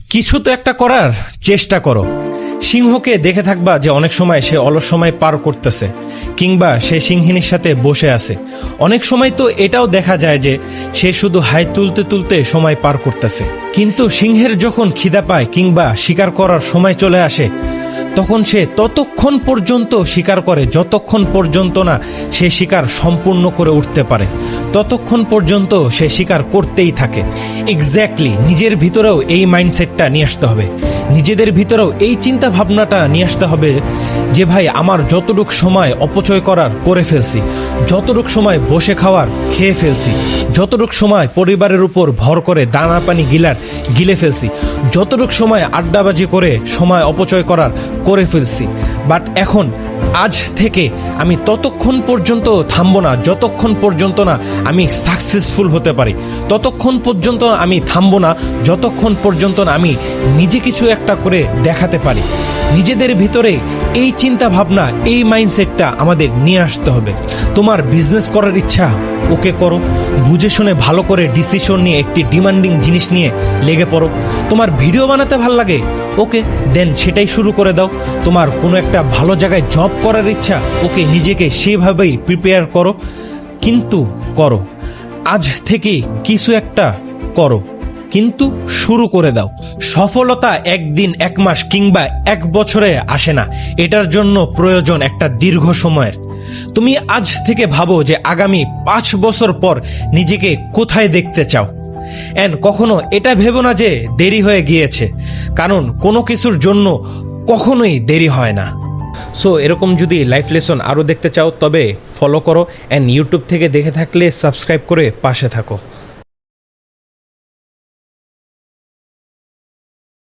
কিছু তো একটা করার চেষ্টা করো। সিংহকে দেখে থাকবা যে অনেক সময় সে অলস সময় পার করতেছে, কিংবা সে সিংহিনীর সাথে বসে আছে। অনেক সময় তো এটাও দেখা যায় যে সে শুধু হাই তুলতে তুলতে সময় পার করতেছে। কিন্তু সিংহের যখন খিদা পায় কিংবা শিকার করার সময় চলে আসে, তখন সে ততক্ষণ পর্যন্ত শিকার করে যতক্ষণ পর্যন্ত না সে শিকার সম্পূর্ণ করে উঠতে পারে, ততক্ষণ পর্যন্ত সে শিকার করতেই থাকে। এক্স্যাক্টলি নিজের ভিতরেও এই মাইন্ডসেটটা নিয়ে আসতে হবে, নিজেদের ভিতরেও এই চিন্তা ভাবনাটা নিয়ে আসতে হবে যে ভাই আমার যতটুক সময় অপচয় করার করে ফেলছি, যতটুক সময় বসে খাওয়ার খেয়ে ফেলছি, যতটুক সময় পরিবারের উপর ভর করে দানা পানি গিলে ফেলছি, যতটুক সময় আড্ডাবাজি করে সময় অপচয় করার করে ফেলছি। বাট এখন আজ থেকে আমি ততক্ষণ পর্যন্ত থামবো না যতক্ষণ পর্যন্ত না আমি সাকসেসফুল হতে পারি, ততক্ষণ পর্যন্ত আমি থামবো না যতক্ষণ পর্যন্ত না আমি নিজে কিছু একটা করে দেখাতে পারি। নিজেদের ভিতরে এই চিন্তা ভাবনা, এই মাইন্ডসেটটা আমাদের নিয়ে আসতে হবে। তোমার বিজনেস করার ইচ্ছা, ওকে করো, বুঝে শুনে ভালো করে ডিসিশন নিয়ে একটি ডিমান্ডিং জিনিস নিয়ে লেগে পড়ো। তোমার ভিডিও বানাতে ভাল লাগে, ওকে দেন সেটাই শুরু করে দাও। তোমার কোনো একটা ভালো জায়গায় জব করার ইচ্ছা, ওকে নিজেকে সেভাবেই প্রিপেয়ার করো, কিন্তু করো। আজ থেকে কিছু একটা করো, কিন্তু শুরু করে দাও। সফলতা একদিন, এক মাস কিংবা এক বছরে আসে না, এটার জন্য প্রয়োজন একটা দীর্ঘ সময়ের। তুমি আজ থেকে ভাবো যে আগামী 5 বছর পর নিজেকে কোথায় দেখতে চাও। এন্ড কখনো এটা ভেবো না যে দেরি হয়ে গিয়েছে, কারণ কোনো কিছুর জন্য কখনোই দেরি হয় না। সো এরকম যদি লাইফ লেসন আরও দেখতে চাও তবে ফলো করো, অ্যান্ড ইউটিউব থেকে দেখে থাকলে সাবস্ক্রাইব করে পাশে থাকো।